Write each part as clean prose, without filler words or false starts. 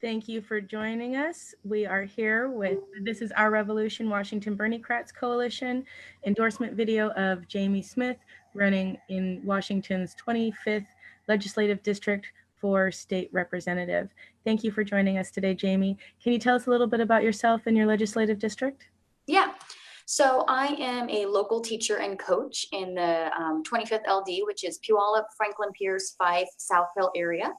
Thank you for joining us. We are here with, this is Our Revolution Washington Bernie-Crats Coalition endorsement video of Jaimie Smith running in Washington's 25th Legislative District for State Representative. Thank you for joining us today, Jaimie. Can you tell us a little bit about yourself and your legislative district? Yeah. So I am a local teacher and coach in the 25th LD, which is Puyallup, Franklin Pierce, Fife, South Hill area.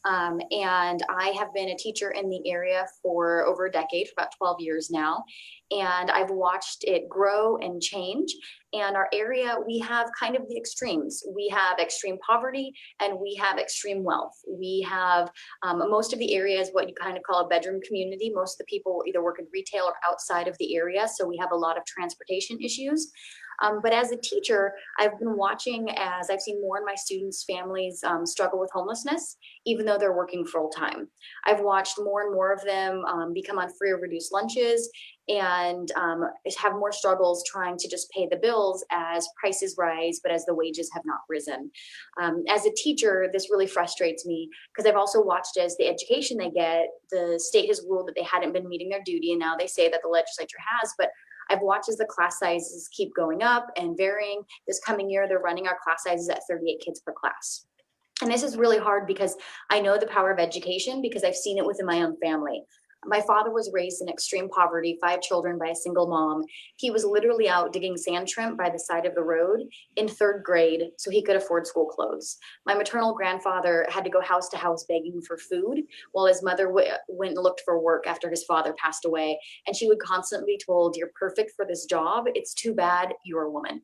And I have been a teacher in the area for over a decade, for about 12 years now. And I've watched it grow and change. And our area, we have kind of the extremes. We have extreme poverty and we have extreme wealth. We have most of the area is what you kind of call a bedroom community. Most of the people either work in retail or outside of the area. So we have a lot of transportation issues. But as a teacher, I've been watching as I've seen more of my students' families struggle with homelessness, even though they're working full time. I've watched more and more of them become on free or reduced lunches and have more struggles trying to just pay the bills as prices rise, but as the wages have not risen. As a teacher, this really frustrates me because I've also watched as the education they get, the state has ruled that they hadn't been meeting their duty, and now they say that the legislature has, but I've watched as the class sizes keep going up and varying. This coming year, they're running our class sizes at 38 kids per class. And this is really hard because I know the power of education because I've seen it within my own family. My father was raised in extreme poverty, 5 children by a single mom. He was literally out digging sand shrimp by the side of the road in 3rd grade so he could afford school clothes. My maternal grandfather had to go house to house begging for food while his mother went and looked for work after his father passed away. And she would constantly be told, "You're perfect for this job. It's too bad you're a woman."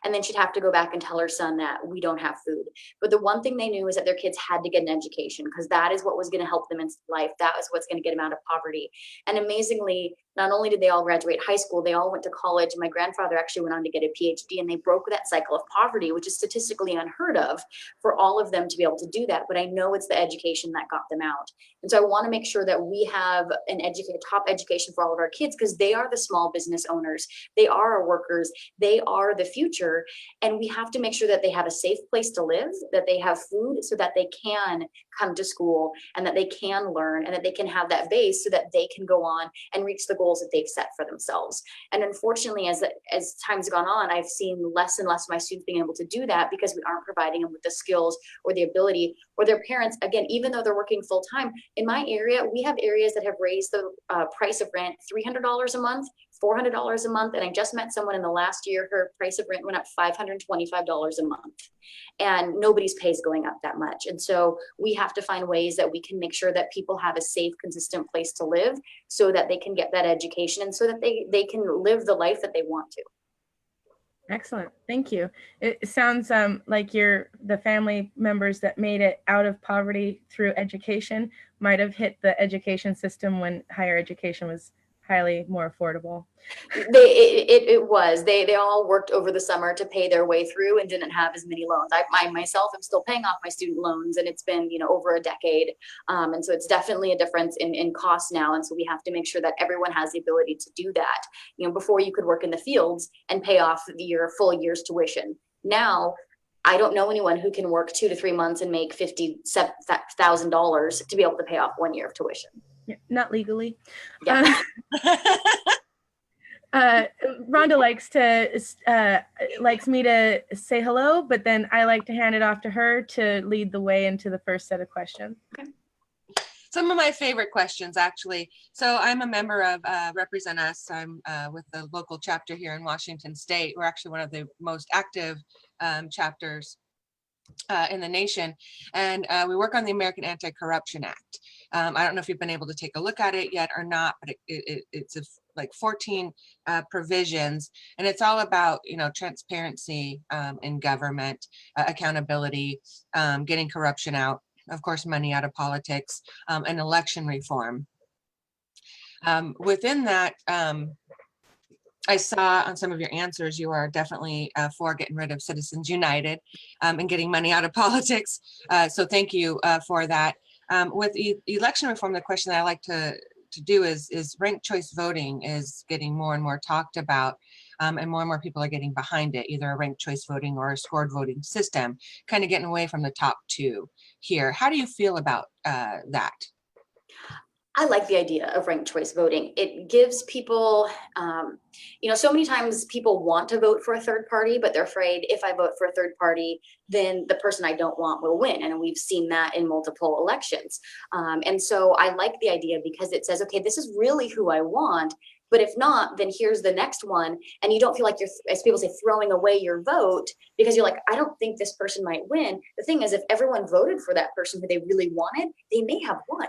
And then she'd have to go back and tell her son that we don't have food. But the one thing they knew is that their kids had to get an education because that is what was going to help them in life. That was what's going to get them out of poverty. And amazingly, not only did they all graduate high school, they all went to college. My grandfather actually went on to get a PhD, and they broke that cycle of poverty, which is statistically unheard of for all of them to be able to do that. But I know it's the education that got them out. And so I want to make sure that we have a top education for all of our kids because they are the small business owners. They are our workers. They are the future. And we have to make sure that they have a safe place to live, that they have food so that they can come to school and that they can learn and that they can have that base so that they can go on and reach the goals that they've set for themselves. And unfortunately, as time's gone on, I've seen less and less of my students being able to do that because we aren't providing them with the skills or the ability, or their parents, again, even though they're working full time. In my area, we have areas that have raised the price of rent $300 a month, $400 a month. And I just met someone in the last year, her price of rent went up $525 a month. And nobody's pay is going up that much. And so we have to find ways that we can make sure that people have a safe, consistent place to live so that they can get that education and so that they can live the life that they want to. Excellent. Thank you. It sounds like the family members that made it out of poverty through education might have hit the education system when higher education was highly more affordable. They all worked over the summer to pay their way through and didn't have as many loans. I myself am still paying off my student loans, and it's been over a decade. And so it's definitely a difference in cost now. And so we have to make sure that everyone has the ability to do that. Before you could work in the fields and pay off your full year's tuition. Now, I don't know anyone who can work 2 to 3 months and make $50,000 to be able to pay off 1 year of tuition. Yeah, not legally. Yeah. Rhonda likes me to say hello, but then I like to hand it off to her to lead the way into the first set of questions. Okay. Some of my favorite questions, actually. So I'm a member of Represent Us. I'm with the local chapter here in Washington State. We're actually one of the most active chapters in the nation, and we work on the American Anti-Corruption Act. I don't know if you've been able to take a look at it yet or not, but it's like 14 provisions, and it's all about transparency in government, accountability, getting corruption out, of course, money out of politics, and election reform. Within that, I saw on some of your answers, you are definitely for getting rid of Citizens United and getting money out of politics. So thank you for that. With election reform, the question that I like to do is ranked choice voting is getting more and more talked about, and more people are getting behind it, either a ranked choice voting or a scored voting system, kind of getting away from the top two here. How do you feel about that? I like the idea of ranked choice voting. It gives people, so many times people want to vote for a third party, but they're afraid if I vote for a third party, then the person I don't want will win. And we've seen that in multiple elections. And so I like the idea because it says, okay, this is really who I want. But if not, then here's the next one. And you don't feel like you're, as people say, throwing away your vote because you're like, I don't think this person might win. The thing is, if everyone voted for that person who they really wanted, they may have won.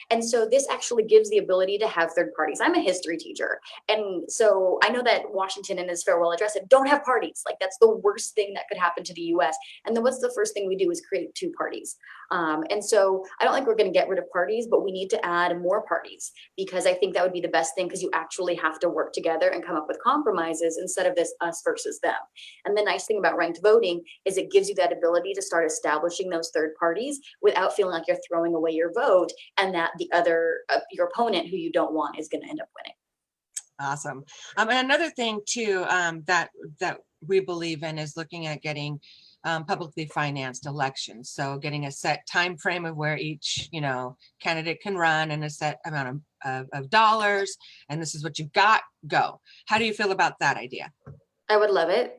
And so this actually gives the ability to have third parties. I'm a history teacher. And so I know that Washington in his farewell address said, don't have parties. Like that's the worst thing that could happen to the US. And then what's the first thing we do is create two parties. And so I don't think we're going to get rid of parties, but we need to add more parties because I think that would be the best thing because you actually have to work together and come up with compromises instead of this us versus them. And the nice thing about ranked voting is it gives you that ability to start establishing those third parties without feeling like you're throwing away your vote and that the other, your opponent who you don't want is going to end up winning. Awesome. And another thing too, that we believe in is looking at getting publicly financed elections. So getting a set time frame of where each, candidate can run and a set amount of dollars. And this is what you've got, go. How do you feel about that idea? I would love it.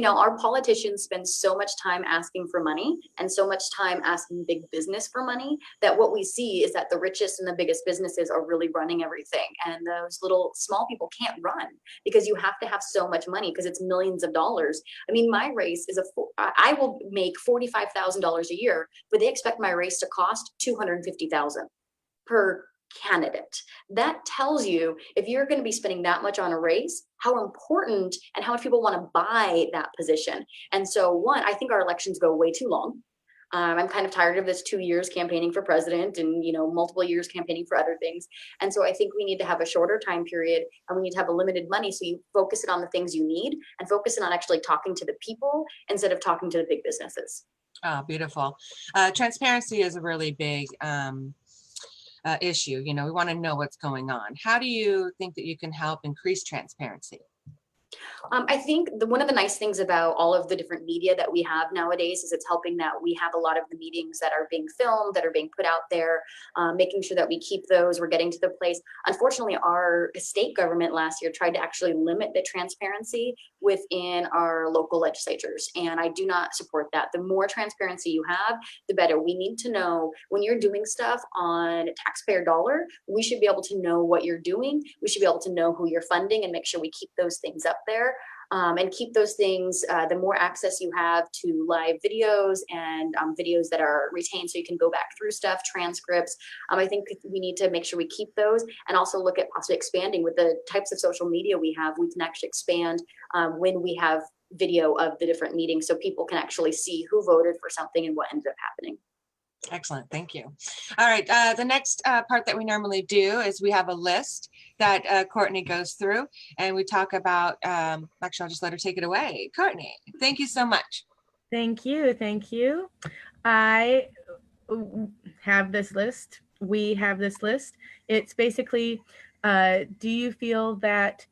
Our politicians spend so much time asking for money and so much time asking big business for money that what we see is that the richest and the biggest businesses are really running everything. And those little small people can't run because you have to have so much money because it's millions of dollars. I mean, my race is I will make $45,000 a year, but they expect my race to cost $250,000 per candidate. That tells you if you're going to be spending that much on a race, how important and how much people want to buy that position. And so one, I think our elections go way too long. I'm kind of tired of this 2 years campaigning for president and, multiple years campaigning for other things. And so I think we need to have a shorter time period and we need to have a limited money. So you focus it on the things you need and focus it on actually talking to the people instead of talking to the big businesses. Oh, beautiful. Transparency is a really big issue. We want to know what's going on. How do you think that you can help increase transparency? I think one of the nice things about all of the different media that we have nowadays is it's helping that we have a lot of the meetings that are being filmed, that are being put out there, making sure that we keep those. We're getting to the place. Unfortunately, our state government last year tried to actually limit the transparency within our local legislatures. And I do not support that. The more transparency you have, the better. We need to know when you're doing stuff on taxpayer dollar, we should be able to know what you're doing. We should be able to know who you're funding and make sure we keep those things up there. And keep those things, the more access you have to live videos and videos that are retained so you can go back through stuff, transcripts. I think we need to make sure we keep those and also look at possibly expanding with the types of social media we have. We can actually expand when we have video of the different meetings so people can actually see who voted for something and what ended up happening. Excellent. Thank you. All right. The next part that we normally do is we have a list that Courtney goes through and we talk about, actually, I'll just let her take it away. Courtney, thank you so much. Thank you. Thank you. I have this list. We have this list. It's basically, do you feel that,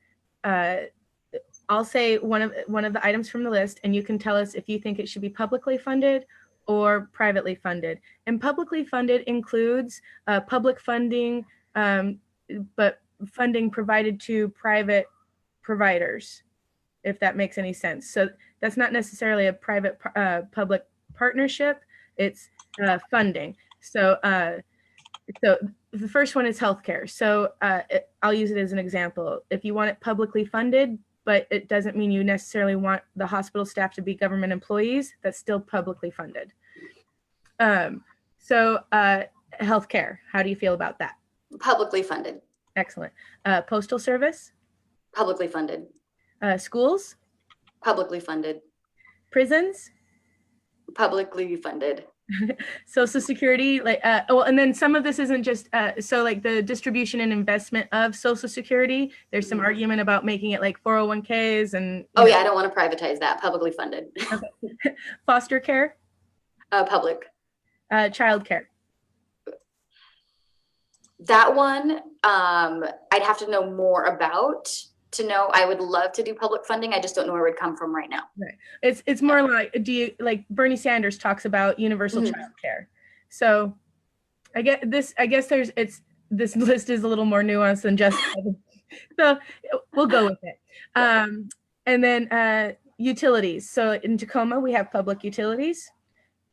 I'll say one of the items from the list and you can tell us if you think it should be publicly funded or privately funded. And publicly funded includes public funding, but funding provided to private providers, if that makes any sense. So that's not necessarily a private public partnership, it's funding. So the first one is healthcare. So I'll use it as an example. If you want it publicly funded, but it doesn't mean you necessarily want the hospital staff to be government employees, that's still publicly funded. Healthcare, how do you feel about that? Publicly funded. Excellent. Postal service? Publicly funded. Schools? Publicly funded. Prisons? Publicly funded. Social Security, and then some of this isn't just, so like the distribution and investment of Social Security, there's some argument about making it like 401ks and. Oh yeah, I don't want to privatize that, publicly funded. Okay. Foster care? Public. Child care? That one, I'd have to know more about to know. I would love to do public funding. I just don't know where it would come from right now. Right. It's more like, Bernie Sanders talks about universal child care. So I guess this list is a little more nuanced than just, so we'll go with it. And then utilities. So in Tacoma, we have public utilities.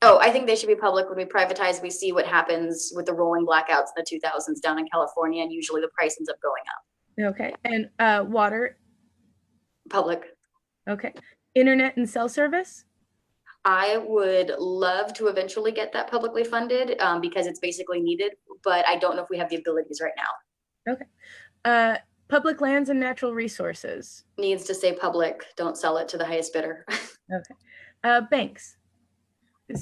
Oh, I think they should be public. When we privatize, we see what happens with the rolling blackouts in the 2000s down in California, and usually the price ends up going up. Okay. And water. Public. Okay. Internet and cell service. I would love to eventually get that publicly funded because it's basically needed, but I don't know if we have the abilities right now. Okay. Public lands and natural resources. Needs to stay public. Don't sell it to the highest bidder. Okay. Banks.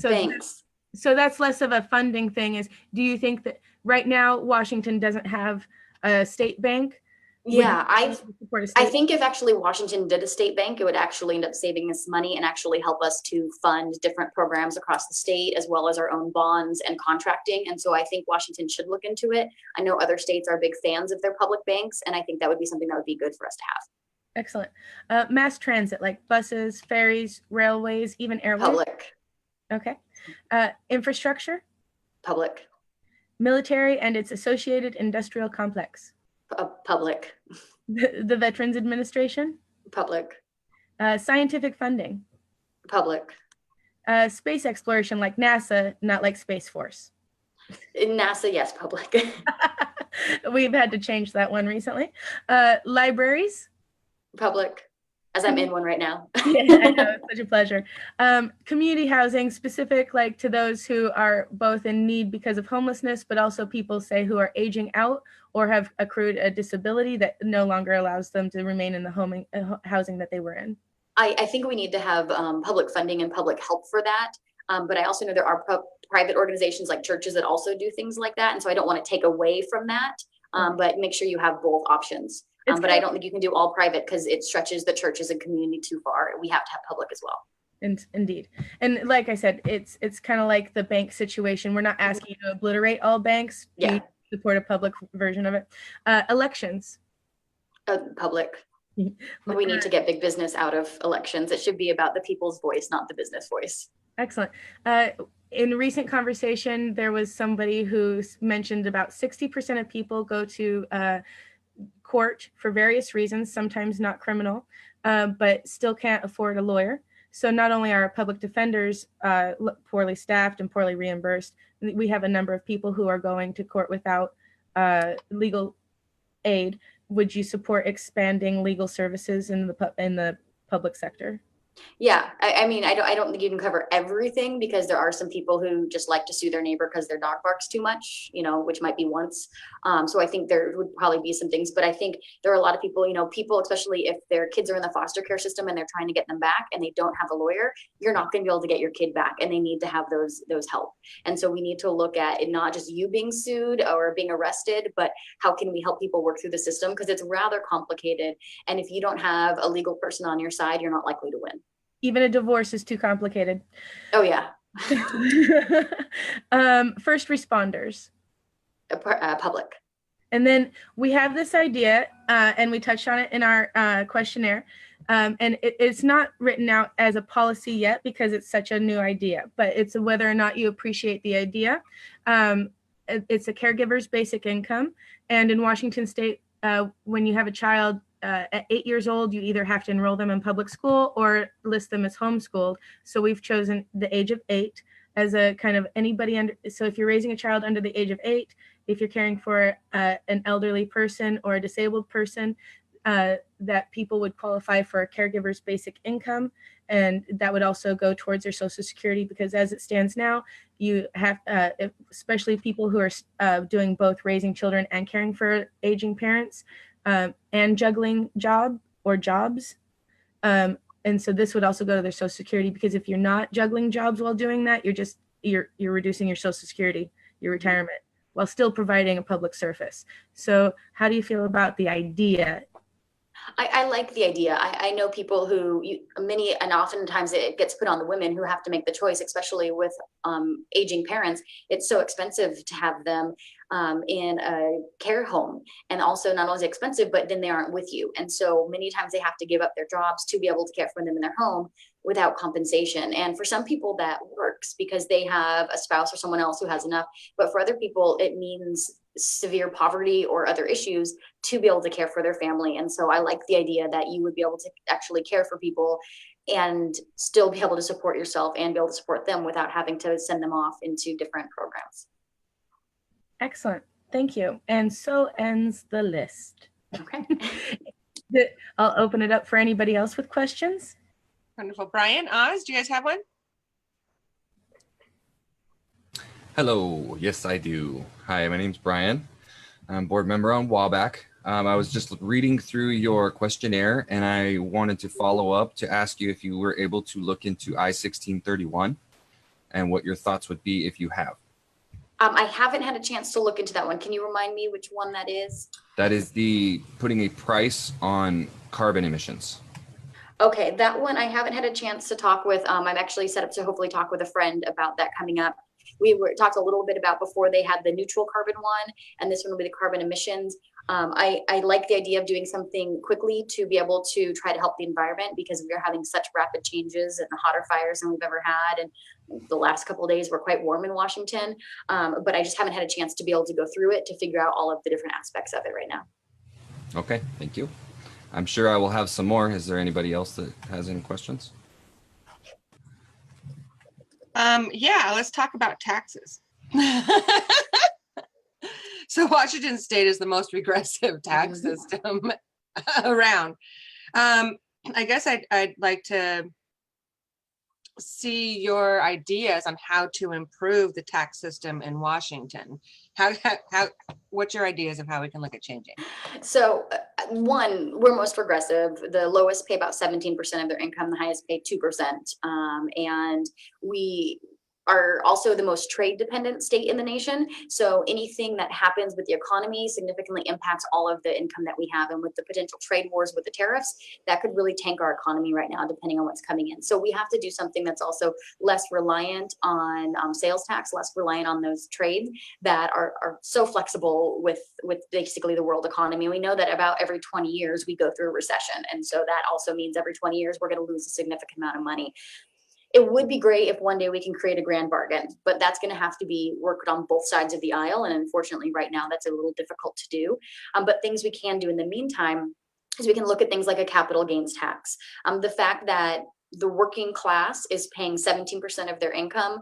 Banks. So that's less of a funding thing. Is, do you think that right now Washington doesn't have a state bank? Yeah, I think if actually Washington did a state bank, it would actually end up saving us money and actually help us to fund different programs across the state, as well as our own bonds and contracting. And so I think Washington should look into it. I know other states are big fans of their public banks, and I think that would be something that would be good for us to have. Excellent. Mass transit, like buses, ferries, railways, even airways. Public. Okay. Infrastructure. Public. Military and its associated industrial complex. Public. The Veterans Administration. Public. Scientific funding. Public. Space exploration, like NASA, not like Space Force. NASA, yes, public. We've had to change that one recently. Libraries. Public. As I'm in one right now. Yeah, I know, it's such a pleasure. Community housing, specific like to those who are both in need because of homelessness, but also people say who are aging out or have accrued a disability that no longer allows them to remain in the housing that they were in. I think we need to have public funding and public help for that. But I also know there are private organizations like churches that also do things like that. And so I don't want to take away from that, but make sure you have both options. But I don't think you can do all private because it stretches the churches and community too far. We have to have public as well. Indeed. And like I said, it's kind of like the bank situation. We're not asking you to obliterate all banks. Yeah. Support a public version of it. Elections. Public. We need to get big business out of elections. It should be about the people's voice, not the business voice. Excellent. In recent conversation, there was somebody who mentioned about 60% of people go to court for various reasons, sometimes not criminal, but still can't afford a lawyer. So not only are public defenders poorly staffed and poorly reimbursed, we have a number of people who are going to court without legal aid. Would you support expanding legal services in the public sector? Yeah, I mean, I don't think you can cover everything because there are some people who just like to sue their neighbor because their dog barks too much, which might be once. So I think there would probably be some things, but I think there are a lot of people, people, especially if their kids are in the foster care system and they're trying to get them back and they don't have a lawyer, you're not going to be able to get your kid back, and they need to have those help. And so we need to look at it, not just you being sued or being arrested, but how can we help people work through the system? Because it's rather complicated. And if you don't have a legal person on your side, you're not likely to win. Even a divorce is too complicated. Oh, yeah. First responders. Public. And then we have this idea, and we touched on it in our questionnaire, and it's not written out as a policy yet because it's such a new idea, but it's whether or not you appreciate the idea. It's a caregiver's basic income. And in Washington State, when you have a child, at 8 years old, you either have to enroll them in public school or list them as homeschooled. So we've chosen the age of 8 as a kind of anybody under. So if you're raising a child under the age of 8, if you're caring for an elderly person or a disabled person, that people would qualify for a caregiver's basic income. And that would also go towards their Social Security, because as it stands now, you have, especially people who are doing both raising children and caring for aging parents, and juggling jobs. And so this would also go to their Social Security, because if you're not juggling jobs while doing that, you're reducing your Social Security, your retirement, while still providing a public service. So how do you feel about the idea? I like the idea. I know people who, and oftentimes it gets put on the women who have to make the choice, especially with aging parents. It's so expensive to have them in a care home, and also not only is it expensive, but then they aren't with you. And so many times they have to give up their jobs to be able to care for them in their home. without compensation. And for some people that works because they have a spouse or someone else who has enough, but for other people it means severe poverty or other issues to be able to care for their family. And so I like the idea that you would be able to actually care for people and still be able to support yourself and be able to support them without having to send them off into different programs. Excellent. Thank you. And so ends the list. Okay. I'll open it up for anybody else with questions. Wonderful. Brian, Oz, do you guys have one? Hello. Yes, I do. Hi, my name's Brian. I'm board member on Waback. I was just reading through your questionnaire and I wanted to follow up to ask you if you were able to look into I-1631 and what your thoughts would be if you have. I haven't had a chance to look into that one. Can you remind me which one that is? That is the putting a price on carbon emissions. Okay, that one I haven't had a chance to talk with. I'm actually set up to hopefully talk with a friend about that coming up. We talked a little bit about before they had the neutral carbon one, and this one will be the carbon emissions. I like the idea of doing something quickly to be able to try to help the environment because we are having such rapid changes and hotter fires than we've ever had. And the last couple of days were quite warm in Washington, but I just haven't had a chance to be able to go through it to figure out all of the different aspects of it right now. Okay, thank you. I'm sure I will have some more. Is there anybody else that has any questions? Yeah, let's talk about taxes. So Washington State is the most regressive tax system around. I guess I'd like to see your ideas on how to improve the tax system in Washington. What's your ideas of how we can look at changing? So one, we're most progressive. The lowest pay about 17% of their income, the highest pay 2%. And we are also the most trade dependent state in the nation. So anything that happens with the economy significantly impacts all of the income that we have. And with the potential trade wars with the tariffs, that could really tank our economy right now, depending on what's coming in. So we have to do something that's also less reliant on sales tax, less reliant on those trades that are so flexible with basically the world economy. We know that about every 20 years we go through a recession. And so that also means every 20 years we're going to lose a significant amount of money. It would be great if one day we can create a grand bargain, but that's going to have to be worked on both sides of the aisle. And unfortunately, right now, that's a little difficult to do. But things we can do in the meantime is we can look at things like a capital gains tax. The fact that the working class is paying 17% of their income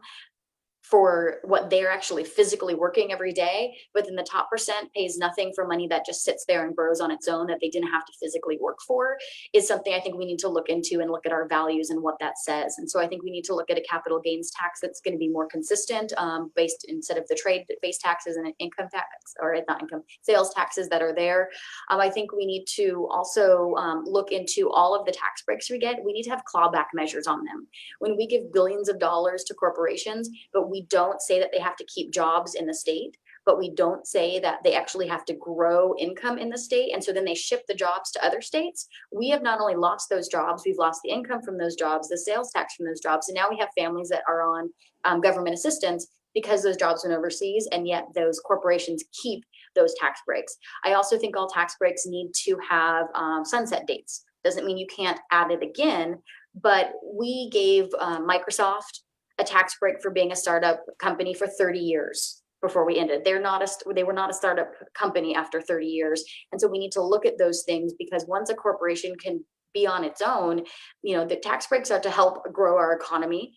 for what they're actually physically working every day, but then the top percent pays nothing for money that just sits there and grows on its own that they didn't have to physically work for, is something I think we need to look into and look at our values and what that says. And so I think we need to look at a capital gains tax that's going to be more consistent, based instead of the trade-based taxes and an income tax, or not income, sales taxes that are there. I think we need to also look into all of the tax breaks we get. We need to have clawback measures on them. When we give billions of dollars to corporations, but we don't say that they have to keep jobs in the state, but we don't say that they actually have to grow income in the state. And so then they ship the jobs to other states. We have not only lost those jobs, we've lost the income from those jobs, the sales tax from those jobs. And now we have families that are on government assistance because those jobs went overseas, and yet those corporations keep those tax breaks. I also think all tax breaks need to have sunset dates. Doesn't mean you can't add it again, but we gave Microsoft a tax break for being a startup company for 30 years before we ended. They were not a startup company after 30 years. And so we need to look at those things, because once a corporation can be on its own, the tax breaks are to help grow our economy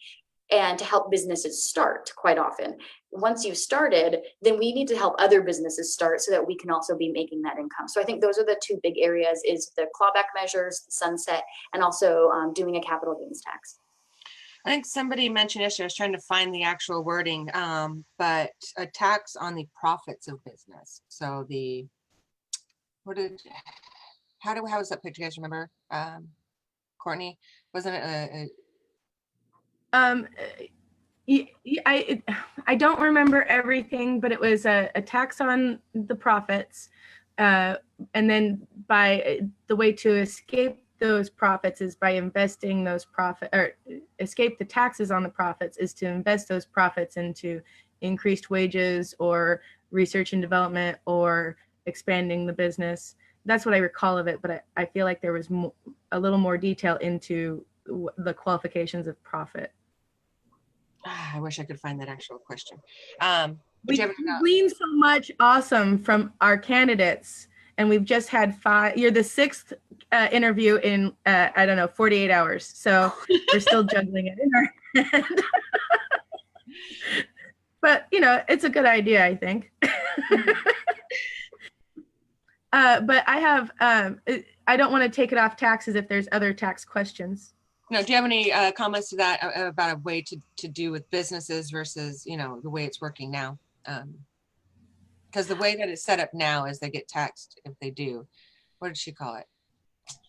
and to help businesses start quite often. Once you've started, then we need to help other businesses start so that we can also be making that income. So I think those are the two big areas, is the clawback measures, sunset, and also doing a capital gains tax. I think somebody mentioned yesterday, I was trying to find the actual wording, but a tax on the profits of business. So how was that picture? You guys remember? Courtney, wasn't it I don't remember everything, but it was a tax on the profits, and then the way to escape those profits is by investing those escape the taxes on the profits is to invest those profits into increased wages or research and development or expanding the business. That's what I recall of it, but I feel like there was a little more detail into the qualifications of profit. I wish I could find that actual question. We gleaned so much awesome from our candidates, and we've just had 5. You're the 6th interview in, I don't know, 48 hours. So we're still juggling it in our head. But, you know, it's a good idea, I think. But I have, I don't want to take it off taxes if there's other tax questions. No, do you have any comments to that about a way to do with businesses versus, you know, the way it's working now? Because the way that it's set up now is they get taxed if they do. What did she call it?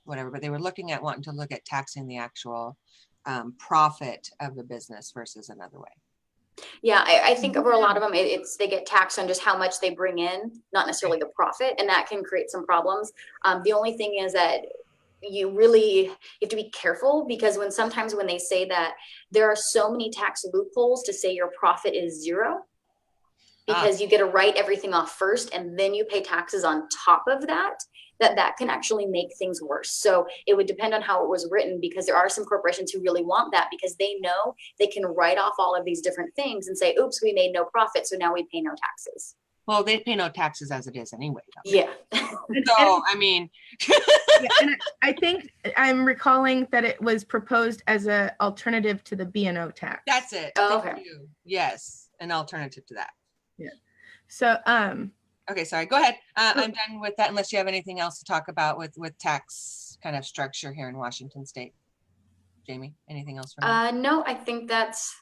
Whatever, but they were looking at wanting to look at taxing the actual profit of the business versus another way. Yeah, I think over a lot of them, they get taxed on just how much they bring in, not necessarily the profit, and that can create some problems. The only thing is that you have to be careful, because sometimes when they say that, there are so many tax loopholes to say your profit is 0, because you get to write everything off first and then you pay taxes on top of that can actually make things worse. So it would depend on how it was written, because there are some corporations who really want that, because they know they can write off all of these different things and say, oops, we made no profit, so now we pay no taxes. Well, they pay no taxes as it is anyway. Yeah. So, I mean. Yeah, and I think I'm recalling that it was proposed as an alternative to the B&O tax. That's it. Oh, Thank you. Yes, an alternative to that. Yeah. So, okay, sorry, go ahead. I'm done with that, unless you have anything else to talk about with tax kind of structure here in Washington State. Jaimie, anything else for me? No, I think that's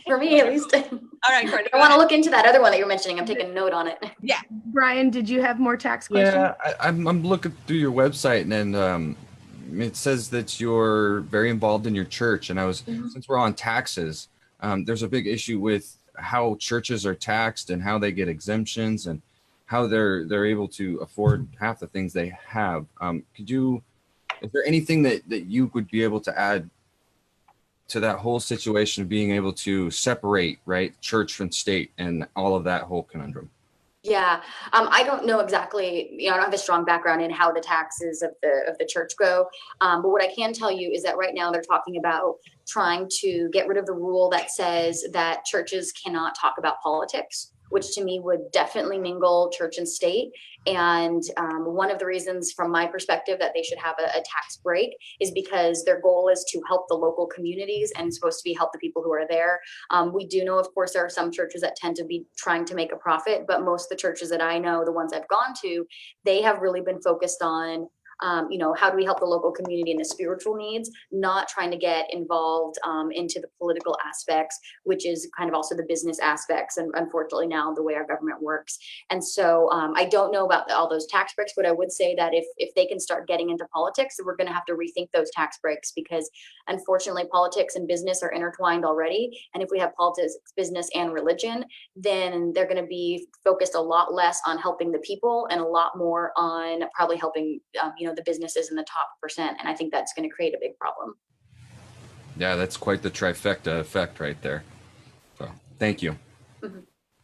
for me, at least. All right, Courtney, I want to look into that other one that you're mentioning. I'm taking note on it. Yeah. Brian, did you have more tax questions? Yeah, I'm looking through your website, and it says that you're very involved in your church. And since we're on taxes, there's a big issue with how churches are taxed and how they get exemptions and how they're able to afford half the things they have. Is there anything that you would be able to add to that whole situation of being able to separate, right, church from state and all of that whole conundrum? Yeah, I don't know exactly, I don't have a strong background in how the taxes of the church go. But what I can tell you is that right now they're talking about trying to get rid of the rule that says that churches cannot talk about politics, which to me would definitely mingle church and state. And one of the reasons from my perspective that they should have a tax break is because their goal is to help the local communities and supposed to be help the people who are there. We do know, of course, there are some churches that tend to be trying to make a profit, but most of the churches that I know, the ones I've gone to, they have really been focused on how do we help the local community and the spiritual needs, not trying to get involved into the political aspects, which is kind of also the business aspects, and unfortunately now the way our government works. And so I don't know about all those tax breaks, but I would say that if they can start getting into politics, we're going to have to rethink those tax breaks, because unfortunately politics and business are intertwined already. And if we have politics, business, and religion, then they're going to be focused a lot less on helping the people and a lot more on probably helping the businesses in the top %. And I think that's going to create a big problem. Yeah, that's quite the trifecta effect right there. So thank you. Mm-hmm.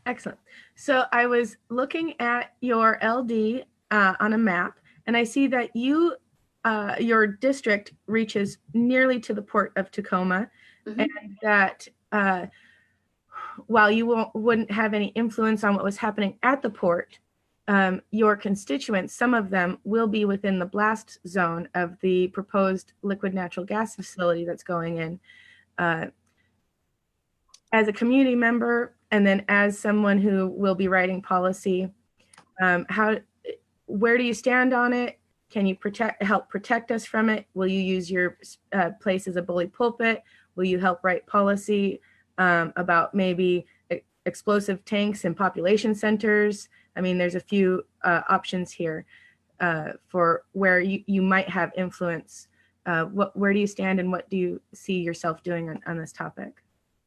Excellent. So I was looking at your LD on a map, and I see that your district reaches nearly to the port of Tacoma, mm-hmm. and that while you wouldn't have any influence on what was happening at the port, your constituents, some of them will be within the blast zone of the proposed liquid natural gas facility that's going in. As a community member, and then as someone who will be writing policy, where do you stand on it? Can you help protect us from it? Will you use your place as a bully pulpit? Will you help write policy about maybe explosive tanks in population centers? I mean, there's a few options here for where you might have influence. Where do you stand, and what do you see yourself doing on this topic?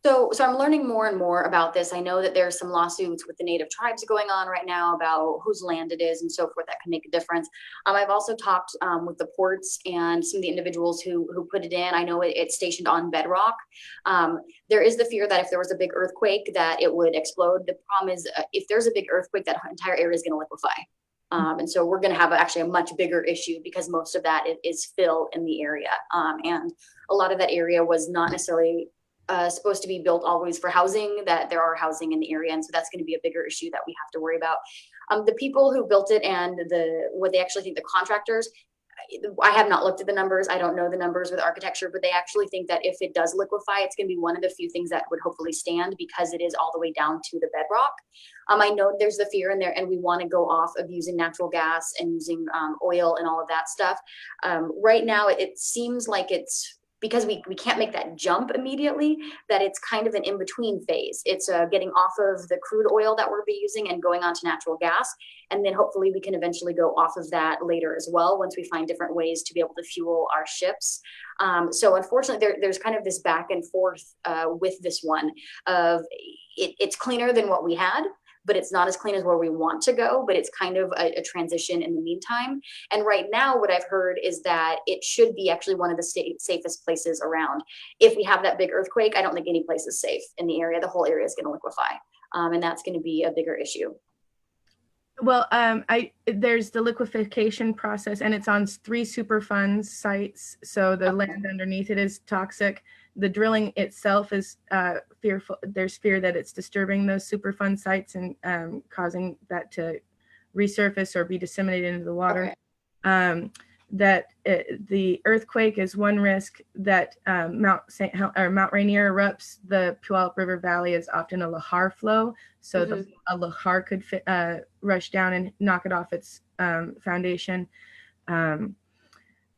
So I'm learning more and more about this. I know that there's some lawsuits with the native tribes going on right now about whose land it is and so forth that can make a difference. I've also talked with the ports and some of the individuals who put it in. I know it's stationed on bedrock. There is the fear that if there was a big earthquake that it would explode. The problem is if there's a big earthquake, that entire area is going to liquefy. And so we're going to have actually a much bigger issue because most of that is fill in the area. And a lot of that area was not necessarily supposed to be built always for housing, that there are housing in the area. And so that's going to be a bigger issue that we have to worry about. The people who built it and what they actually think, the contractors, I have not looked at the numbers. I don't know the numbers with architecture, but they actually think that if it does liquefy, it's going to be one of the few things that would hopefully stand because it is all the way down to the bedrock. I know there's the fear in there, and we want to go off of using natural gas and using oil and all of that stuff. Right now, it seems like it's because we can't make that jump immediately, that it's kind of an in-between phase. It's getting off of the crude oil that we're using and going on to natural gas. And then hopefully we can eventually go off of that later as well, once we find different ways to be able to fuel our ships. So unfortunately, there's kind of this back and forth with this one of it's cleaner than what we had, but it's not as clean as where we want to go, but it's kind of a transition in the meantime. And right now, what I've heard is that it should be actually one of the safest places around. If we have that big earthquake, I don't think any place is safe in the area. The whole area is going to liquefy. And that's going to be a bigger issue. Well, there's the liquefaction process, and it's on 3 Superfund sites. So the land underneath it is toxic. The drilling itself is fearful. There's fear that it's disturbing those Superfund sites and causing that to resurface or be disseminated into the water. Okay. The earthquake is one risk. That Mount Rainier erupts. The Puyallup River Valley is often a lahar flow, so a lahar could rush down and knock it off its foundation.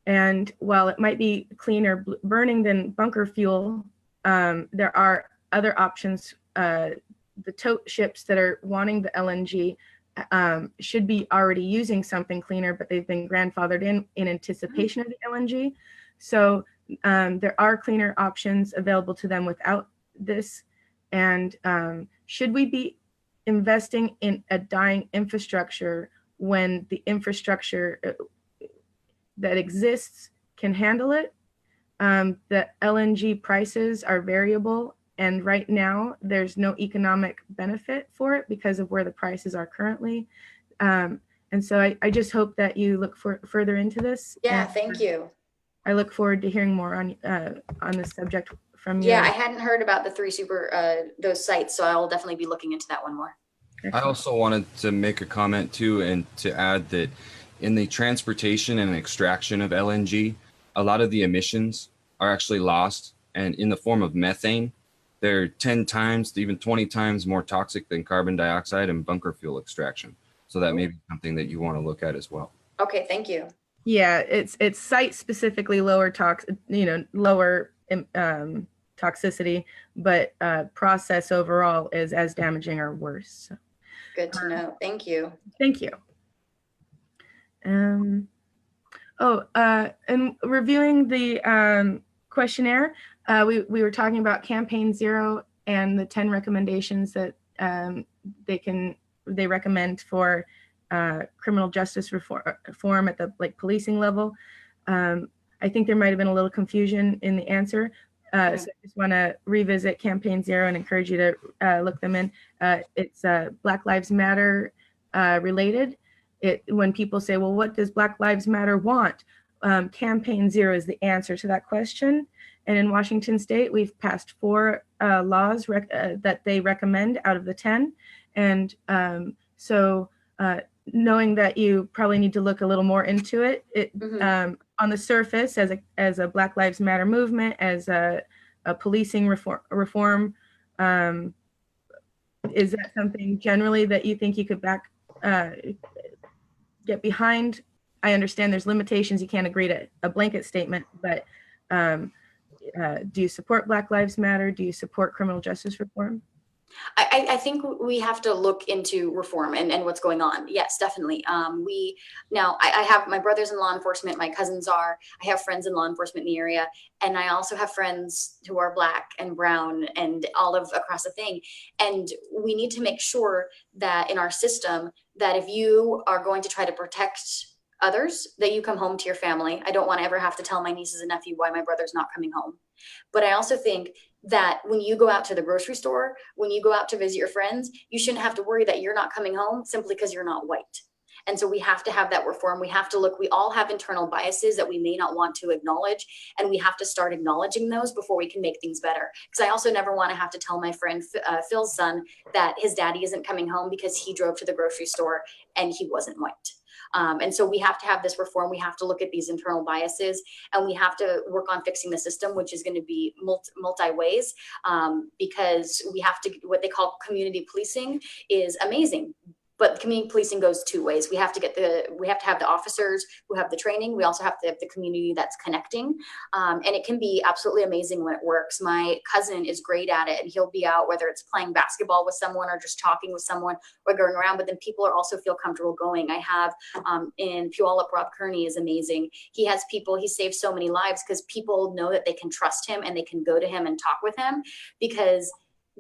And while it might be cleaner burning than bunker fuel, there are other options. The tote ships that are wanting the LNG should be already using something cleaner, but they've been grandfathered in anticipation of the LNG. So there are cleaner options available to them without this. And should we be investing in a dying infrastructure when the infrastructure that exists can handle it? The LNG prices are variable, and right now there's no economic benefit for it because of where the prices are currently. And so I just hope that you look further into this. Yeah, thank you. I look forward to hearing more on this subject from you. Yeah, I hadn't heard about the 3 those sites, so I'll definitely be looking into that one more. I also wanted to make a comment too, and to add that in the transportation and extraction of LNG, a lot of the emissions are actually lost, and in the form of methane. They're 10 times to even 20 times more toxic than carbon dioxide and bunker fuel extraction. So that may be something that you want to look at as well. Okay, thank you. Yeah, it's site specifically lower toxicity, but process overall is as damaging or worse. So. Good to know. Thank you. Thank you. And reviewing the questionnaire, we were talking about Campaign Zero and the 10 recommendations that they recommend for criminal justice reform at the policing level. I think there might have been a little confusion in the answer. So I just want to revisit Campaign Zero and encourage you to look them in. It's Black Lives Matter related. When people say, well, what does Black Lives Matter want? Campaign Zero is the answer to that question. And in Washington State, we've passed 4 laws that they recommend out of the 10. And so knowing that you probably need to look a little more into it, on the surface, as a Black Lives Matter movement, as a policing reform, is that something generally that you think you could get behind? I understand there's limitations. You can't agree to a blanket statement, but do you support Black Lives Matter? Do you support criminal justice reform? I think we have to look into reform and what's going on. Yes, definitely. I have my brothers in law enforcement, my cousins are, I have friends in law enforcement in the area, and I also have friends who are Black and brown and olive across the thing. And we need to make sure that in our system, that if you are going to try to protect others, that you come home to your family. I don't want to ever have to tell my nieces and nephew why my brother's not coming home. But I also think that when you go out to the grocery store, when you go out to visit your friends, you shouldn't have to worry that you're not coming home simply because you're not white. And so we have to have that reform. We have to look, we all have internal biases that we may not want to acknowledge, and we have to start acknowledging those before we can make things better. Because I also never want to have to tell my friend Phil's son that his daddy isn't coming home because he drove to the grocery store and he wasn't white. And so we have to have this reform. We have to look at these internal biases, and we have to work on fixing the system, which is going to be multi ways, because we have to, what they call community policing is amazing. But community policing goes two ways. We have to have the officers who have the training. We also have to have the community that's connecting. And it can be absolutely amazing when it works. My cousin is great at it, and he'll be out, whether it's playing basketball with someone or just talking with someone or going around, but then people are also feel comfortable going. I have in Puyallup, Rob Kearney is amazing. He has people, he saves so many lives because people know that they can trust him and they can go to him and talk with him because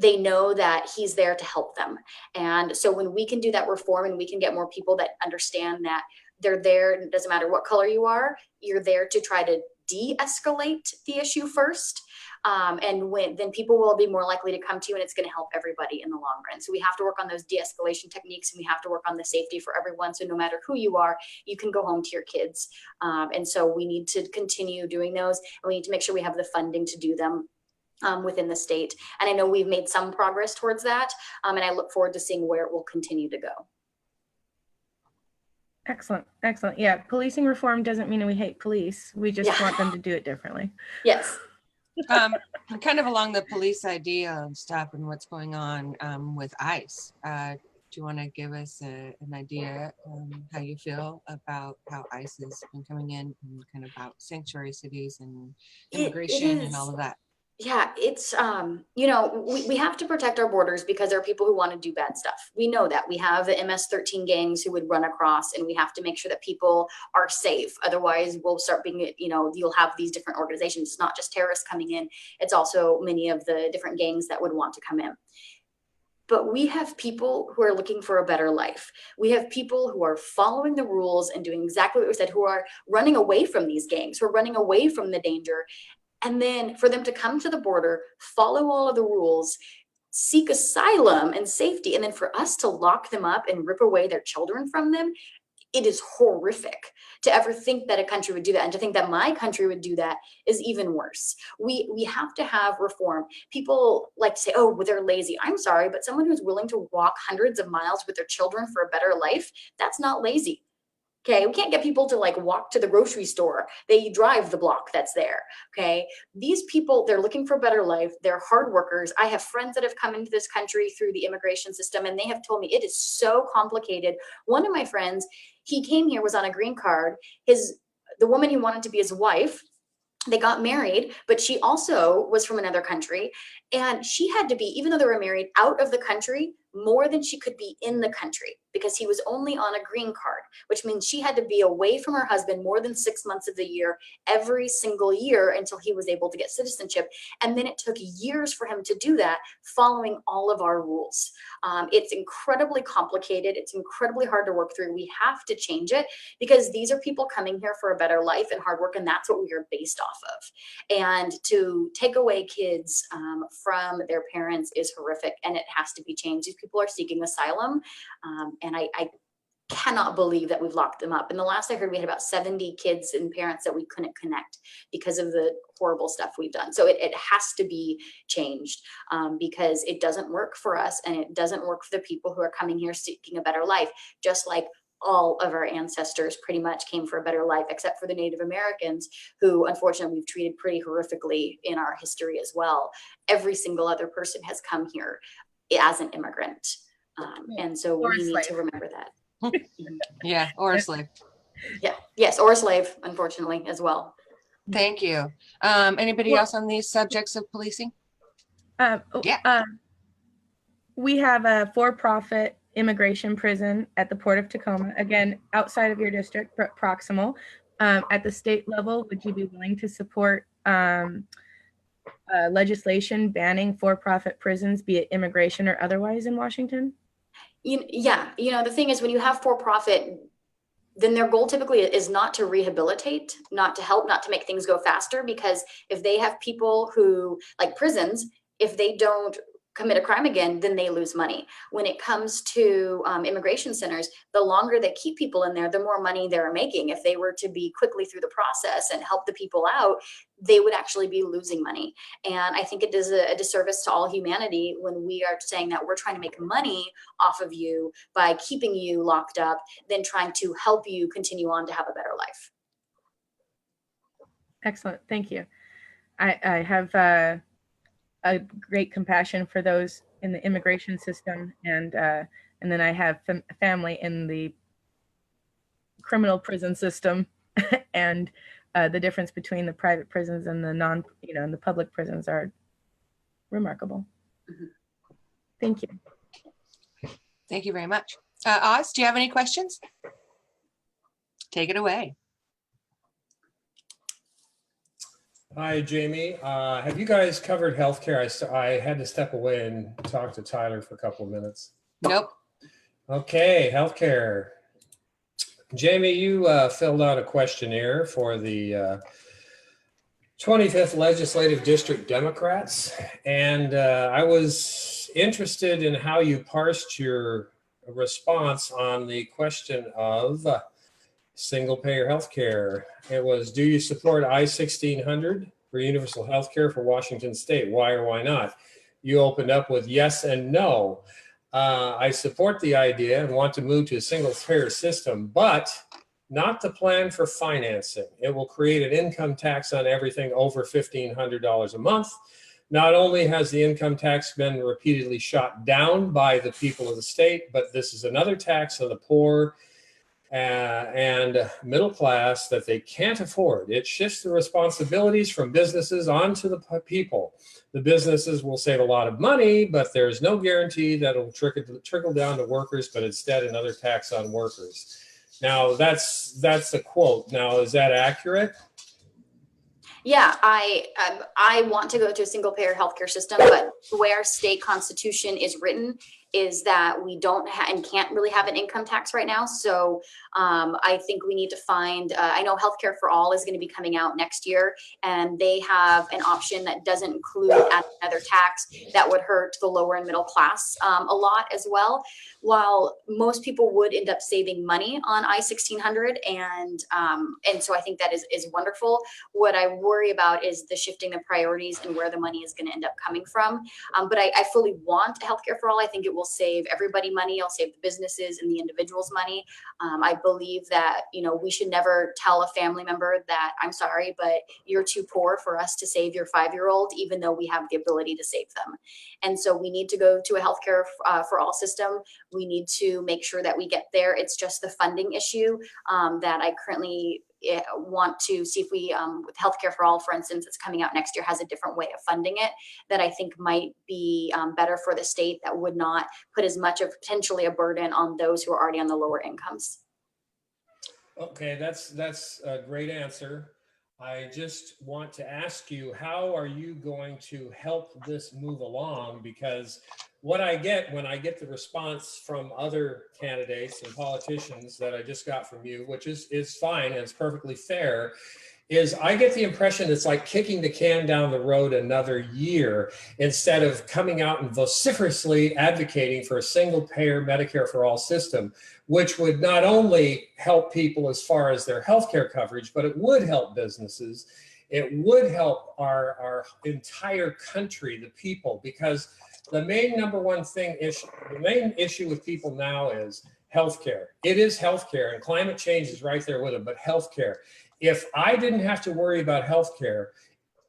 they know that he's there to help them. And so when we can do that reform and we can get more people that understand that they're there, it doesn't matter what color you are, you're there to try to de-escalate the issue first. And then people will be more likely to come to you, and it's going to help everybody in the long run. So we have to work on those de-escalation techniques, and we have to work on the safety for everyone. So no matter who you are, you can go home to your kids. And so we need to continue doing those, and we need to make sure we have the funding to do them within the state. And I know we've made some progress towards that. And I look forward to seeing where it will continue to go. Excellent. Excellent. Yeah. Policing reform doesn't mean we hate police. We just want them to do it differently. Yes. Kind of along the police idea of stuff and what's going on with ICE. Do you want to give us an idea how you feel about how ICE has been coming in and kind of about sanctuary cities and immigration and all of that? Yeah, it's, we have to protect our borders because there are people who want to do bad stuff. We know that. We have the MS-13 gangs who would run across, and we have to make sure that people are safe. Otherwise, we'll start being, you'll have these different organizations. It's not just terrorists coming in. It's also many of the different gangs that would want to come in. But we have people who are looking for a better life. We have people who are following the rules and doing exactly what we said, who are running away from these gangs, who are running away from the danger. And then for them to come to the border, follow all of the rules, seek asylum and safety, and then for us to lock them up and rip away their children from them, it is horrific to ever think that a country would do that. And to think that my country would do that is even worse. We have to have reform. People like to say, oh, well, they're lazy. I'm sorry, but someone who's willing to walk hundreds of miles with their children for a better life, that's not lazy. Okay, we can't get people to like walk to the grocery store. They drive the block that's there. Okay, these people, they're looking for a better life. They're hard workers. I have friends that have come into this country through the immigration system, and they have told me it is so complicated. One of my friends, he came here, was on a green card. The woman he wanted to be his wife, they got married, but she also was from another country, and she had to be, even though they were married, out of the country more than she could be in the country because he was only on a green card, which means she had to be away from her husband more than 6 months of the year, every single year until he was able to get citizenship. And then it took years for him to do that, following all of our rules. It's incredibly complicated. It's incredibly hard to work through. We have to change it because these are people coming here for a better life and hard work, and that's what we are based off of. And to take away kids from their parents is horrific, and it has to be changed. These people are seeking asylum, and I cannot believe that we've locked them up. And the last I heard, we had about 70 kids and parents that we couldn't connect because of the horrible stuff we've done. So it has to be changed because it doesn't work for us, and it doesn't work for the people who are coming here seeking a better life, just like all of our ancestors pretty much came for a better life, except for the Native Americans, who unfortunately we've treated pretty horrifically in our history as well. Every single other person has come here as an immigrant. And so we need to remember that. Yeah, or a slave. Yeah, yes, or a slave, unfortunately, as well. Thank you. Anybody else on these subjects of policing? We have a for-profit immigration prison at the Port of Tacoma, again, outside of your district, but proximal. At the state level, would you be willing to support legislation banning for-profit prisons, be it immigration or otherwise, in Washington? Yeah, the thing is, when you have for-profit, then their goal typically is not to rehabilitate, not to help, not to make things go faster, because if they have people who, like prisons, if they don't commit a crime again, then they lose money. When it comes to immigration centers, the longer they keep people in there, the more money they're making. If they were to be quickly through the process and help the people out, they would actually be losing money. And I think it does a disservice to all humanity when we are saying that we're trying to make money off of you by keeping you locked up, than trying to help you continue on to have a better life. Excellent. Thank you. I have a great compassion for those in the immigration system, and then I have family in the criminal prison system, and the difference between the private prisons and the and the public prisons are remarkable. Mm-hmm. Thank you. Thank you very much. Oz, do you have any questions? Take it away. Hi, Jaimie. Have you guys covered healthcare? I had to step away and talk to Tyler for a couple of minutes. Nope. Okay, healthcare. Jaimie, you filled out a questionnaire for the 25th Legislative District Democrats, and I was interested in how you parsed your response on the question of single-payer healthcare. It was, do you support I-1600 for universal healthcare for Washington State? Why or why not? You opened up with yes and no. I support the idea and want to move to a single-payer system, but not the plan for financing. It will create an income tax on everything over $1,500 a month. Not only has the income tax been repeatedly shot down by the people of the state, but this is another tax on the poor and middle class that they can't afford. It shifts the responsibilities from businesses onto the people. The businesses will save a lot of money, but there's no guarantee that it'll trickle down to workers, but instead another tax on workers. Now, that's a quote. Now, is that accurate? Yeah, I want to go to a single payer healthcare system, but the way our state constitution is written is that we don't and can't really have an income tax right now. So I think we need to find, I know Healthcare for All is going to be coming out next year, and they have an option that doesn't include another tax that would hurt the lower and middle class a lot as well. While most people would end up saving money on I-1600, and so I think that is wonderful. What I worry about is the shifting the priorities and where the money is going to end up coming from. But I fully want Healthcare for All. I think it will save everybody money. It'll save the businesses and the individuals money. I believe that, we should never tell a family member that, I'm sorry, but you're too poor for us to save your 5-year-old, even though we have the ability to save them. And so we need to go to a Healthcare for All system. We need to make sure that we get there. It's just the funding issue that I currently want to see if we, with Healthcare for All, for instance, it's coming out next year, has a different way of funding it that I think might be better for the state, that would not put as much of potentially a burden on those who are already on the lower incomes. Okay, that's a great answer. I just want to ask you, how are you going to help this move along? Because what I get when I get the response from other candidates and politicians that I just got from you, which is fine and it's perfectly fair, is I get the impression it's like kicking the can down the road another year instead of coming out and vociferously advocating for a single payer Medicare for all system, which would not only help people as far as their healthcare coverage, but it would help businesses. It would help our entire country, the people, because the main the main issue with people now is healthcare. It is healthcare, and climate change is right there with it, but healthcare. If I didn't have to worry about healthcare,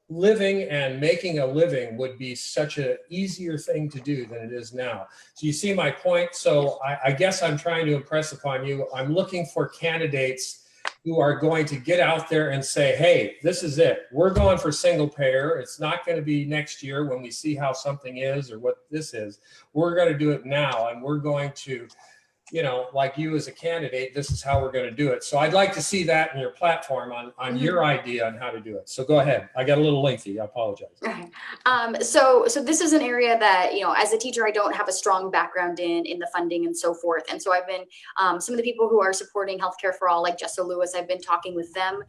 living and making a living would be such an easier thing to do than it is now. So you see my point? So I guess I'm trying to impress upon you, I'm looking for candidates who are going to get out there and say, hey, this is it. We're going for single payer. It's not going to be next year when we see how something is or what this is. We're going to do it now, and we're going to you know, like you as a candidate, this is how we're going to do it. So I'd like to see that in your platform on your idea on how to do it. So go ahead. I got a little lengthy. I apologize. So this is an area that, you know, as a teacher, I don't have a strong background in the funding and so forth. And so I've been, some of the people who are supporting Healthcare for All, like Jessa Lewis, I've been talking with them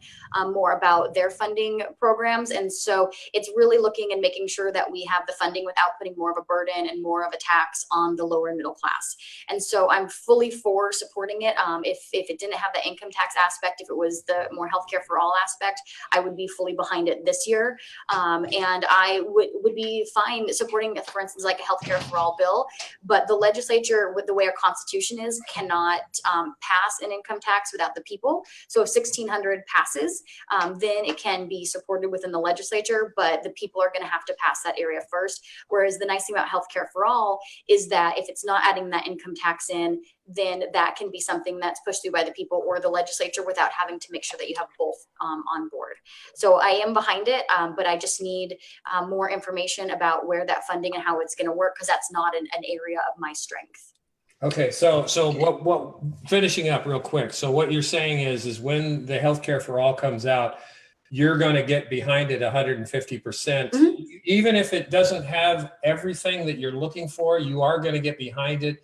more about their funding programs. And so it's really looking and making sure that we have the funding without putting more of a burden and more of a tax on the lower and middle class. And so I'm fully for supporting it. If it didn't have the income tax aspect, if it was the more Healthcare for All aspect, I would be fully behind it this year. And I would be fine supporting, for instance, like a Healthcare for All bill, but the legislature, with the way our constitution is, cannot pass an income tax without the people. So if 1600 passes, then it can be supported within the legislature, but the people are going to have to pass that area first. Whereas the nice thing about Healthcare for All is that if it's not adding that income tax in, then that can be something that's pushed through by the people or the legislature without having to make sure that you have both on board. So I am behind it, but I just need more information about where that funding and how it's going to work, because that's not an area of my strength. Okay, so what finishing up real quick. So what you're saying is when the Healthcare for All comes out, you're going to get behind it 150%. Even if it doesn't have everything that you're looking for, you are going to get behind it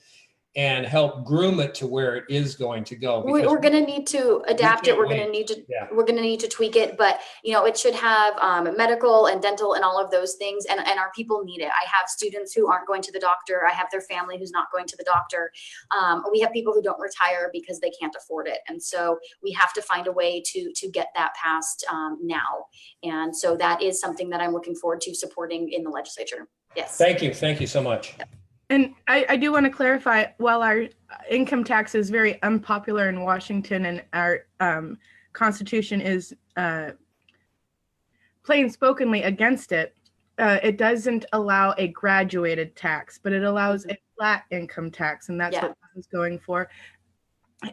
and help groom it to where it is going to go. We're going to need to adapt it. We're going to need to, we're going to need to tweak it, but you know, it should have medical and dental and all of those things. And our people need it. I have students who aren't going to the doctor. I have their family who's not going to the doctor. We have people who don't retire because they can't afford it. And so we have to find a way to get that passed now. And so that is something that I'm looking forward to supporting in the legislature. Yes. Thank you. Thank you so much. And I do want to clarify, while our income tax is very unpopular in Washington and our Constitution is plain spokenly against it, it doesn't allow a graduated tax, but it allows a flat income tax, and that's what I was going for.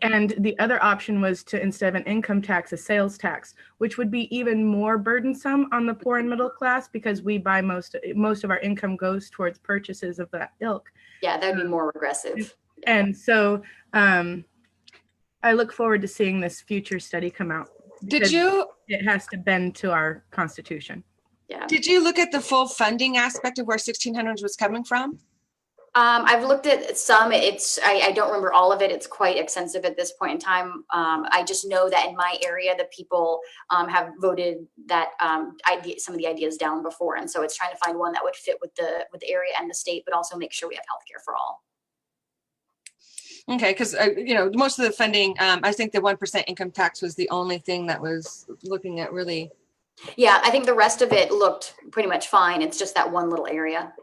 And the other option was to, instead of an income tax, a sales tax, which would be even more burdensome on the poor and middle class, because we buy most of our income goes towards purchases of that ilk. Yeah, that'd be more regressive. And so I look forward to seeing this future study come out. It has to bend to our Constitution. Yeah. Did you look at the full funding aspect of where 1600 was coming from? I've looked at some. I don't remember all of it. It's quite extensive at this point in time. I just know that in my area, the people have voted that some of the ideas down before, and so it's trying to find one that would fit with the area and the state, but also make sure we have healthcare for all. Okay, because you know, most of the funding, I think the 1% income tax was the only thing that was looking at really. Yeah, I think the rest of it looked pretty much fine. It's just that one little area.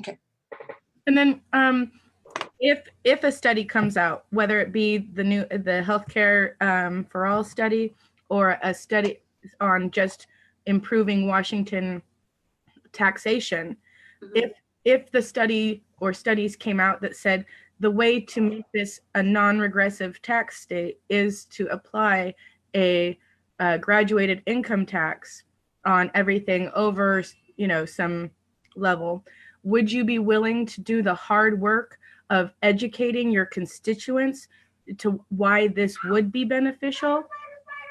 Okay. And then if a study comes out, whether it be the Healthcare for All study or a study on just improving Washington taxation, if the study or studies came out that said the way to make this a non-regressive tax state is to apply a graduated income tax on everything over, you know, some level, would you be willing to do the hard work of educating your constituents to why this would be beneficial?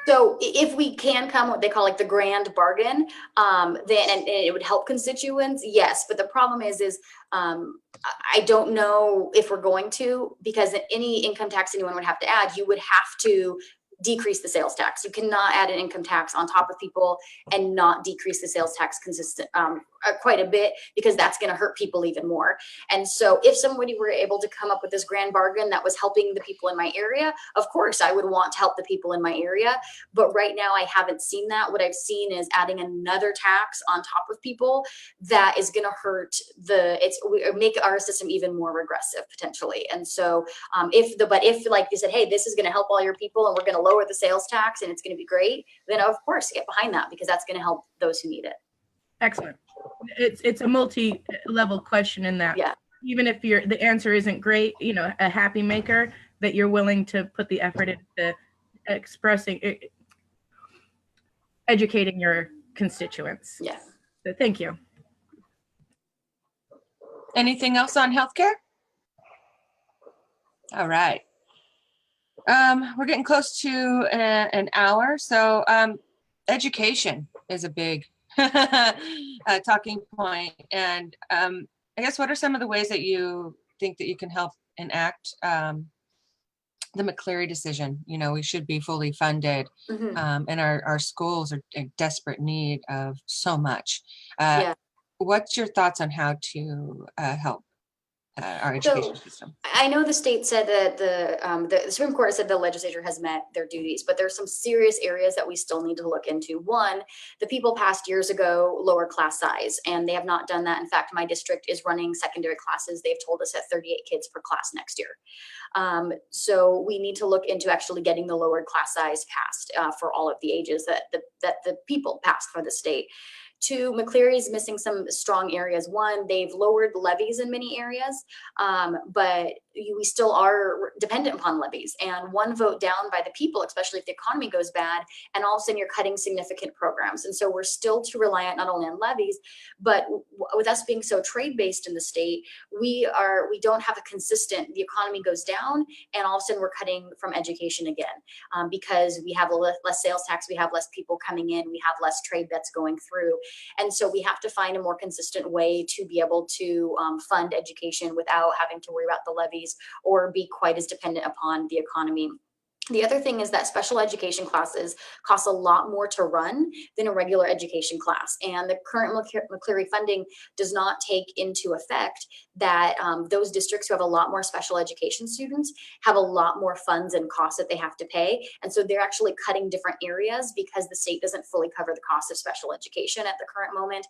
So if we can come what they call like the grand bargain, then and it would help constituents, yes. But the problem is I don't know if we're going to, because any income tax anyone would have to add, you would have to decrease the sales tax. You cannot add an income tax on top of people and not decrease the sales tax quite a bit, because that's going to hurt people even more. And so if somebody were able to come up with this grand bargain that was helping the people in my area, of course I would want to help the people in my area. But right now I haven't seen that. What I've seen is adding another tax on top of people that is going to hurt make our system even more regressive potentially. And so if like you said, hey, this is going to help all your people and we're going to lower the sales tax and it's going to be great, then of course get behind that, because that's going to help those who need it. Excellent. It's a multi-level question in that. Yeah. Even if the answer isn't great, you know, a happy maker, that you're willing to put the effort into educating your constituents. Yeah. So thank you. Anything else on healthcare? All right. We're getting close to an hour. So education is a big talking point. And I guess what are some of the ways that you think that you can help enact the McCleary decision? You know, we should be fully funded, and our schools are in desperate need of so much. Yeah. What's your thoughts on how to help our education system? I know the state said that the Supreme Court said the legislature has met their duties, but there's some serious areas that we still need to look into. One, the people passed years ago lower class size, and they have not done that. In fact, my district is running secondary classes. They've told us at 38 kids per class next year. So we need to look into actually getting the lowered class size passed for all of the ages that the people passed for the state. Two, McCleary's missing some strong areas. One, they've lowered levies in many areas, but we still are dependent upon levies. And one vote down by the people, especially if the economy goes bad, and all of a sudden you're cutting significant programs. And so we're still too reliant not only on levies, but with us being so trade-based in the state, we don't have a consistent, the economy goes down, and all of a sudden we're cutting from education again, because we have less sales tax, we have less people coming in, we have less trade that's going through. And so we have to find a more consistent way to be able to fund education without having to worry about the levies or be quite as dependent upon the economy. The other thing is that special education classes cost a lot more to run than a regular education class. And the current McCleary funding does not take into effect that those districts who have a lot more special education students have a lot more funds and costs that they have to pay. And so they're actually cutting different areas because the state doesn't fully cover the cost of special education at the current moment.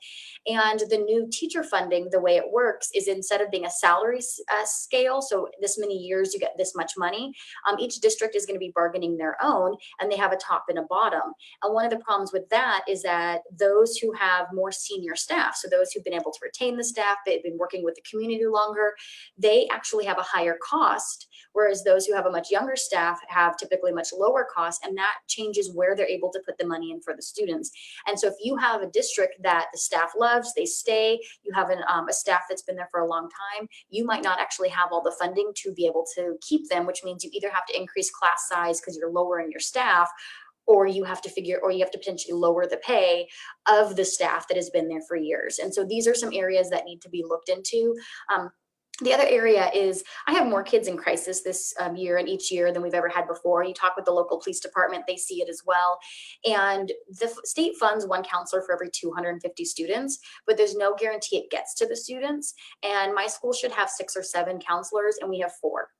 And the new teacher funding, the way it works is instead of being a salary scale, so this many years you get this much money, each district is going to be bargaining their own, and they have a top and a bottom. And one of the problems with that is that those who have more senior staff, so those who've been able to retain the staff, they've been working with the community longer, they actually have a higher cost, whereas those who have a much younger staff have typically much lower costs, and that changes where they're able to put the money in for the students. And so if you have a district that the staff loves, they stay, you have a staff that's been there for a long time, you might not actually have all the funding to be able to keep them, which means you either have to increase class size because you're lowering your staff, or you have to potentially lower the pay of the staff that has been there for years. And so these are some areas that need to be looked into. The other area is I have more kids in crisis this year and each year than we've ever had before. You talk with the local police department, they see it as well. And the state funds one counselor for every 250 students, but there's no guarantee it gets to the students. And my school should have 6 or 7 counselors, and we have 4.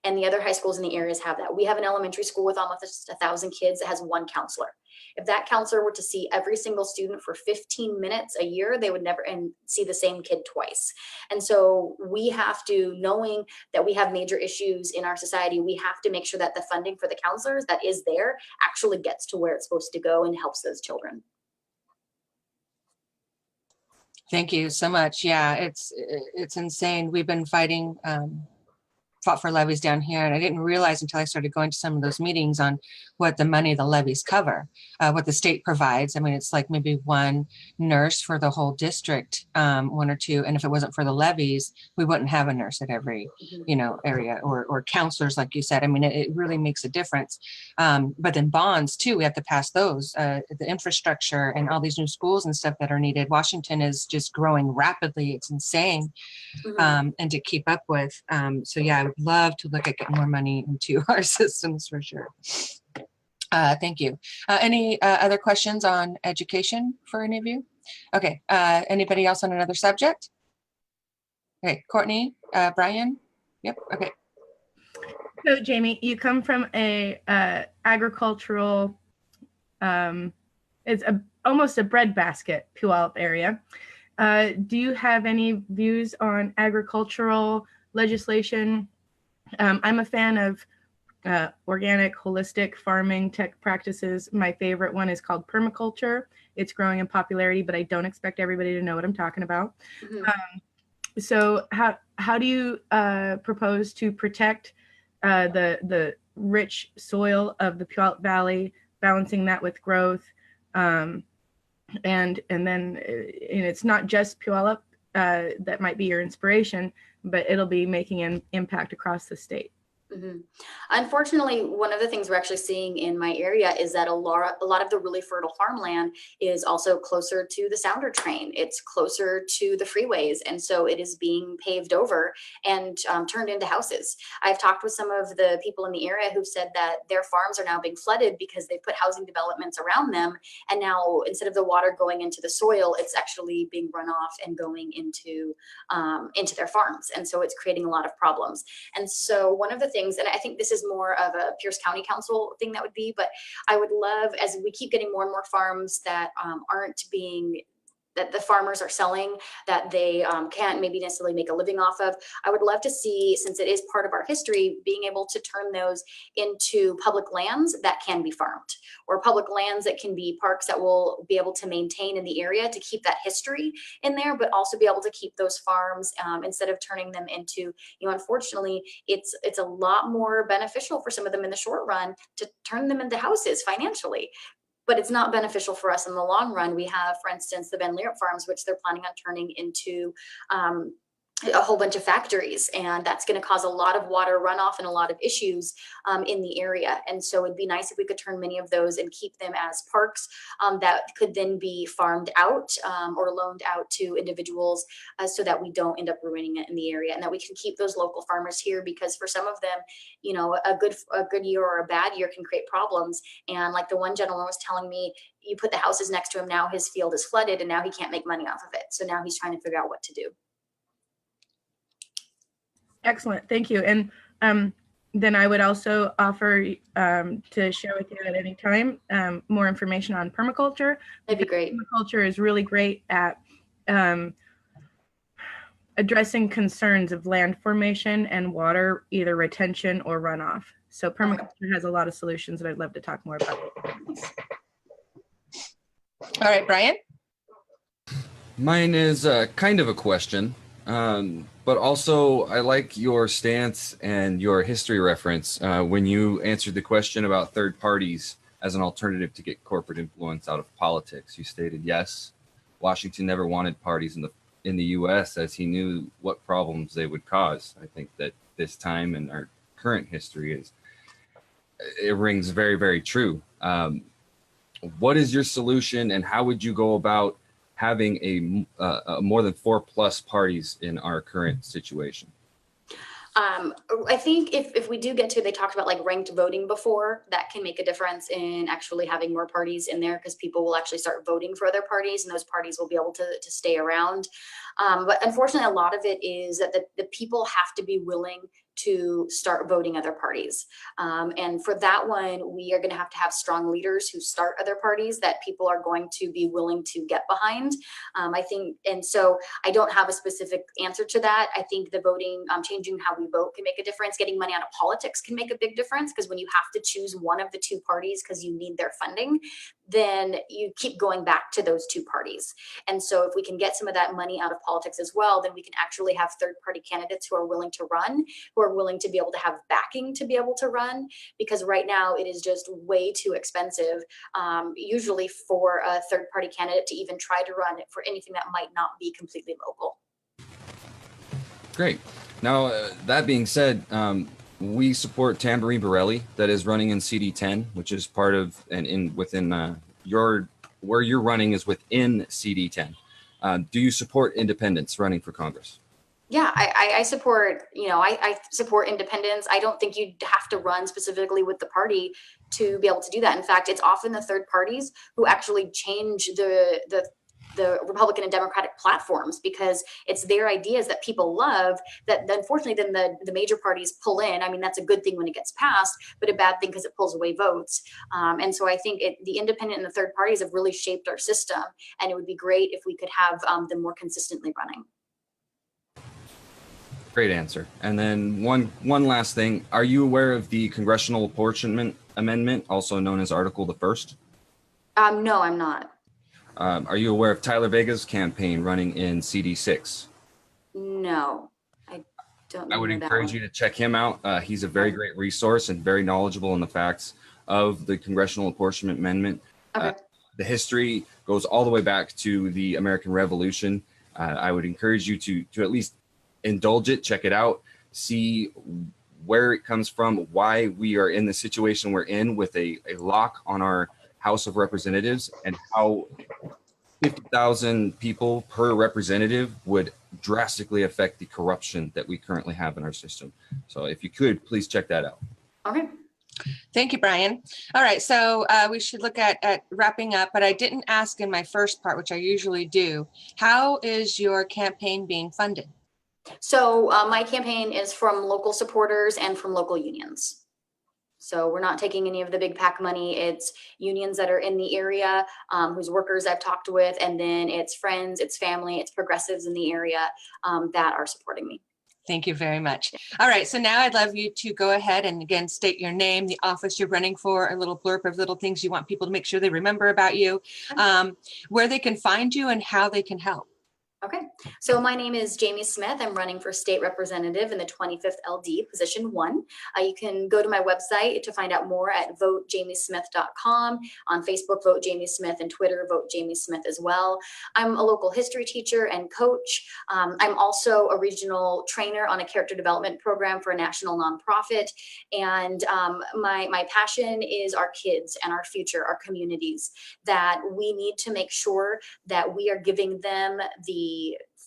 And the other high schools in the areas have that. We have an elementary school with almost 1,000 kids that has 1 counselor. If that counselor were to see every single student for 15 minutes a year, they would never see the same kid twice. And so we have to, knowing that we have major issues in our society, we have to make sure that the funding for the counselors that is there actually gets to where it's supposed to go and helps those children. Thank you so much. Yeah, it's insane. We've been fought for levies down here, and I didn't realize until I started going to some of those meetings on what the money the levies cover, what the state provides. I mean, it's like maybe 1 nurse for the whole district, 1 or 2, and if it wasn't for the levies, we wouldn't have a nurse at every area, or counselors, like you said. I mean, it really makes a difference. But then bonds too, we have to pass those, the infrastructure and all these new schools and stuff that are needed. Washington is just growing rapidly. It's insane. And to keep up with. So yeah, I would love to look at getting more money into our systems for sure. Thank you. Any other questions on education for any of you? Okay, anybody else on another subject? Okay, Courtney, Brian? Yep, okay. So Jaimie, you come from a agricultural, it's almost a breadbasket Puyallup area. Do you have any views on agricultural legislation? I'm a fan of organic, holistic farming tech practices. My favorite one is called permaculture. It's growing in popularity, but I don't expect everybody to know what I'm talking about. So how do you propose to protect the rich soil of the Puyallup Valley, balancing that with growth? And then it's not just Puyallup that might be your inspiration, but it'll be making an impact across the state. Mhm. Unfortunately, one of the things we're actually seeing in my area is that a lot of the really fertile farmland is also closer to the Sounder train. It's closer to the freeways, and so it is being paved over and turned into houses. I've talked with some of the people in the area who said that their farms are now being flooded because they put housing developments around them, and now instead of the water going into the soil, it's actually being run off and going into their farms, and so it's creating a lot of problems. And so one of the things, and I think this is more of a Pierce County Council thing that would be, but I would love, as we keep getting more and more farms that aren't being that the farmers are selling that they can't maybe necessarily make a living off of. I would love to see, since it is part of our history, being able to turn those into public lands that can be farmed, or public lands that can be parks that will be able to maintain in the area to keep that history in there, but also be able to keep those farms instead of turning them into, unfortunately, it's a lot more beneficial for some of them in the short run to turn them into houses financially, but it's not beneficial for us in the long run. We have, for instance, the Van Leert farms, which they're planning on turning into a whole bunch of factories, and that's going to cause a lot of water runoff and a lot of issues in the area. And so it'd be nice if we could turn many of those and keep them as parks that could then be farmed out or loaned out to individuals so that we don't end up ruining it in the area, and that we can keep those local farmers here, because for some of them, a good year or a bad year can create problems. And like the one gentleman was telling me, you put the houses next to him, now his field is flooded and now he can't make money off of it. So now he's trying to figure out what to do. Excellent, thank you. And then I would also offer to share with you at any time more information on permaculture. That'd be great. Permaculture is really great at addressing concerns of land formation and water, either retention or runoff. So permaculture has a lot of solutions that I'd love to talk more about. All right, Brian. Mine is kind of a question, but also I like your stance and your history reference when you answered the question about third parties as an alternative to get corporate influence out of politics. You stated, yes, Washington never wanted parties in the U.S. as he knew what problems they would cause. I think that this time in our current history it rings very, very true. What is your solution, and how would you go about having a more than 4+ parties in our current situation? I think if we do get to, they talked about like ranked voting before, that can make a difference in actually having more parties in there, because people will actually start voting for other parties and those parties will be able to stay around. But unfortunately, a lot of it is that the people have to be willing to start voting other parties. And for that one, we are going to have strong leaders who start other parties that people are going to be willing to get behind. I think, and so I don't have a specific answer to that. I think the voting, changing how we vote can make a difference. Getting money out of politics can make a big difference, because when you have to choose one of the two parties because you need their funding, then you keep going back to those two parties. And so if we can get some of that money out of politics as well, then we can actually have third-party candidates who are willing to run, who are willing to be able to have backing to be able to run, because right now it is just way too expensive, usually for a third-party candidate to even try to run it for anything that might not be completely local. Great. Now, that being said, we support Tamborine Borelli that is running in CD10, which is part of and within where you're running is within CD10. Do you support independents running for Congress? Yeah, I support, I support independence. I don't think you'd have to run specifically with the party to be able to do that. In fact, it's often the third parties who actually change the Republican and Democratic platforms, because it's their ideas that people love that unfortunately then the major parties pull in. I mean, that's a good thing when it gets passed, but a bad thing because it pulls away votes. And so I think the independent and the third parties have really shaped our system, and it would be great if we could have them more consistently running. Great answer. And then one last thing. Are you aware of the Congressional Apportionment Amendment, also known as Article the First? No, I'm not. Are you aware of Tyler Vega's campaign running in CD6? No, I don't know. I would encourage you to check him out. He's a very great resource and very knowledgeable in the facts of the Congressional Apportionment Amendment. Okay. The history goes all the way back to the American Revolution. I would encourage you to at least indulge it, check it out, see where it comes from, why we are in the situation we're in with a lock on our House of Representatives, and how 50,000 people per representative would drastically affect the corruption that we currently have in our system. So if you could, please check that out. Okay. Thank you, Brian. All right, so we should look at wrapping up, but I didn't ask in my first part, which I usually do. How is your campaign being funded? So my campaign is from local supporters and from local unions. So we're not taking any of the big PAC money. It's unions that are in the area, whose workers I've talked with, and then it's friends, it's family, it's progressives in the area that are supporting me. Thank you very much. All right, so now I'd love you to go ahead and again state your name, the office you're running for, a little blurb of little things you want people to make sure they remember about you, where they can find you and how they can help. Okay, so my name is Jaimie Smith. I'm running for state representative in the 25th LD, position 1. You can go to my website to find out more at votejamiesmith.com. On Facebook, Vote Jaimie Smith, and Twitter, Vote Jaimie Smith as well. I'm a local history teacher and coach. I'm also a regional trainer on a character development program for a national nonprofit. And my passion is our kids and our future, our communities, that we need to make sure that we are giving them the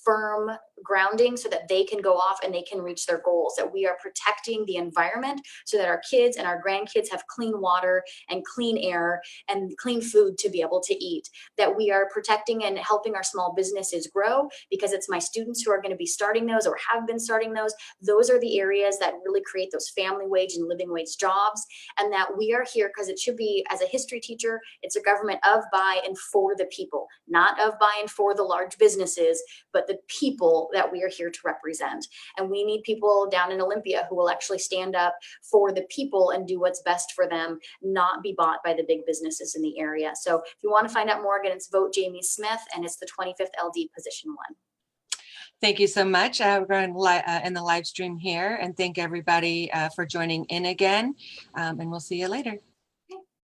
firm grounding so that they can go off and they can reach their goals, that we are protecting the environment so that our kids and our grandkids have clean water and clean air and clean food to be able to eat, that we are protecting and helping our small businesses grow, because it's my students who are going to be starting those or have been starting those. Those are the areas that really create those family wage and living wage jobs, and that we are here because it should be, as a history teacher, it's a government of, by, and for the people, not of, by, and for the large businesses, but the people that we are here to represent. And we need people down in Olympia who will actually stand up for the people and do what's best for them, not be bought by the big businesses in the area. So if you want to find out more, again, it's Vote Jaimie Smith, and it's the 25th LD, position 1. Thank you so much. We're going to end the live stream here, and thank everybody for joining in again, and we'll see you later.